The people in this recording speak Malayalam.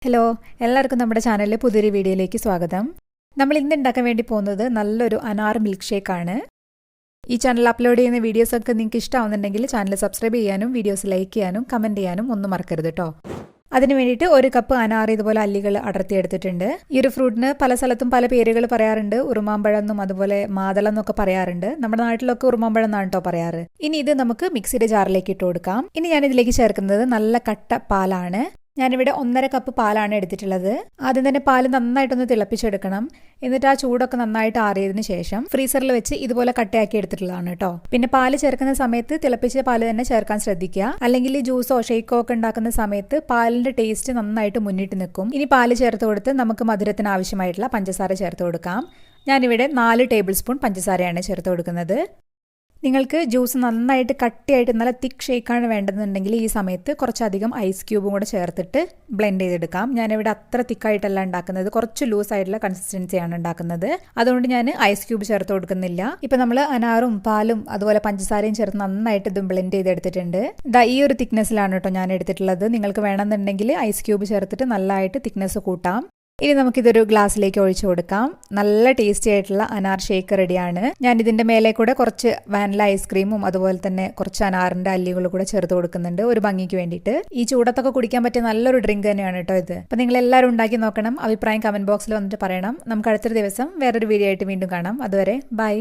ഹലോ എല്ലാവർക്കും നമ്മുടെ ചാനലിലെ പുതിയൊരു വീഡിയോയിലേക്ക് സ്വാഗതം. നമ്മൾ ഇന്ന് ഉണ്ടാക്കാൻ വേണ്ടി പോകുന്നത് നല്ലൊരു അനാർ മിൽക്ക് ഷേക്ക് ആണ്. ഈ ചാനൽ അപ്ലോഡ് ചെയ്യുന്ന വീഡിയോസ് ഒക്കെ നിങ്ങൾക്ക് ഇഷ്ടമാവുന്നുണ്ടെങ്കിൽ ചാനൽ സബ്സ്ക്രൈബ് ചെയ്യാനും വീഡിയോസ് ലൈക്ക് ചെയ്യാനും കമന്റ് ചെയ്യാനും ഒന്നും മറക്കരുത് കേട്ടോ. അതിന് വേണ്ടിയിട്ട് ഒരു കപ്പ് അനാർ ഇതുപോലെ അല്ലികൾ അടർത്തിയെടുത്തിട്ടുണ്ട്. ഈ ഒരു ഫ്രൂട്ടിന് പല സ്ഥലത്തും പല പേരുകൾ പറയാറുണ്ട്. ഉറുമാമ്പഴം എന്നും അതുപോലെ മാതളം എന്നൊക്കെ പറയാറുണ്ട്. നമ്മുടെ നാട്ടിലൊക്കെ ഉറുമാമ്പഴം എന്നാണ് കേട്ടോ പറയാറ്. ഇനി ഇത് നമുക്ക് മിക്സിയുടെ ജാറിലേക്ക് ഇട്ട് കൊടുക്കാം. ഇനി ഞാൻ ഇതിലേക്ക് ചേർക്കുന്നത് നല്ല കട്ട പാലാണ്. ഞാനിവിടെ 1.5 കപ്പ് പാലാണ് എടുത്തിട്ടുള്ളത്. ആദ്യം തന്നെ പാല് നന്നായിട്ടൊന്ന് തിളപ്പിച്ചെടുക്കണം. എന്നിട്ട് ആ ചൂടൊക്കെ നന്നായിട്ട് ആറിയതിനു ശേഷം ഫ്രീസറിൽ വെച്ച് ഇതുപോലെ കട്ടയാക്കി എടുത്തിട്ടുള്ളതാണ് കേട്ടോ. പിന്നെ പാല് ചേർക്കുന്ന സമയത്ത് തിളപ്പിച്ച പാല് തന്നെ ചേർക്കാൻ ശ്രദ്ധിക്കുക. അല്ലെങ്കിൽ ജ്യൂസോ ഷേക്കോ ഒക്കെ ഉണ്ടാക്കുന്ന സമയത്ത് പാലിന്റെ ടേസ്റ്റ് നന്നായിട്ട് മുന്നിട്ട് നിൽക്കും. ഇനി പാല് ചേർത്ത് കൊടുത്ത് നമുക്ക് മധുരത്തിന് ആവശ്യമായിട്ടുള്ള പഞ്ചസാര ചേർത്ത് കൊടുക്കാം. ഞാനിവിടെ 4 ടേബിൾ സ്പൂൺ പഞ്ചസാരയാണ് ചേർത്ത് കൊടുക്കുന്നത്. നിങ്ങൾക്ക് ജ്യൂസ് നന്നായിട്ട് കട്ടിയായിട്ട് നല്ല തിക്ക് ഷേക്കാണ് വേണ്ടതെന്നുണ്ടെങ്കിൽ ഈ സമയത്ത് കുറച്ചധികം ഐസ് ക്യൂബും കൂടെ ചേർത്തിട്ട് ബ്ലെൻഡ് ചെയ്തെടുക്കാം. ഞാനിവിടെ അത്ര തിക്കായിട്ടല്ല ഉണ്ടാക്കുന്നത്, കുറച്ച് ലൂസ് ആയിട്ടുള്ള കൺസിസ്റ്റൻസിയാണ് ഉണ്ടാക്കുന്നത്. അതുകൊണ്ട് ഞാൻ ഐസ് ക്യൂബ് ചേർത്ത് കൊടുക്കുന്നില്ല. ഇപ്പം നമ്മൾ അനാറും പാലും അതുപോലെ പഞ്ചസാരയും ചേർത്ത് നന്നായിട്ട് ഇത് ബ്ലെൻഡ് ചെയ്തെടുത്തിട്ടുണ്ട്. ഈ ഒരു തിക്നെസ്സിലാണ് കേട്ടോ ഞാൻ എടുത്തിട്ടുള്ളത്. നിങ്ങൾക്ക് വേണമെന്നുണ്ടെങ്കിൽ ഐസ് ക്യൂബ് ചേർത്തിട്ട് നല്ലതായിട്ട് തിക്നെസ് കൂട്ടാം. ഇനി നമുക്കിതൊരു ഗ്ലാസ്സിലേക്ക് ഒഴിച്ചു കൊടുക്കാം. നല്ല ടേസ്റ്റി ആയിട്ടുള്ള അനാർ ഷേക്ക് റെഡിയാണ്. ഞാൻ ഇതിന്റെ മേലെ കൂടെ കുറച്ച് വാനില ഐസ്ക്രീമും അതുപോലെ തന്നെ കുറച്ച് അനാറിന്റെ അല്ലികൾ കൂടെ ചേർത്ത് കൊടുക്കുന്നുണ്ട് ഒരു ഭംഗിക്ക് വേണ്ടിയിട്ട്. ഈ ചൂടത്തൊക്കെ കുടിക്കാൻ പറ്റിയ നല്ലൊരു ഡ്രിങ്ക് തന്നെയാണ് കേട്ടോ ഇത്. അപ്പൊ നിങ്ങൾ എല്ലാവരും ഉണ്ടാക്കി നോക്കണം. അഭിപ്രായം കമന്റ് ബോക്സിൽ വന്നിട്ട് പറയണം. നമുക്ക് അടുത്തൊരു ദിവസം വേറൊരു വീഡിയോ ആയിട്ട് വീണ്ടും കാണാം. അതുവരെ ബൈ.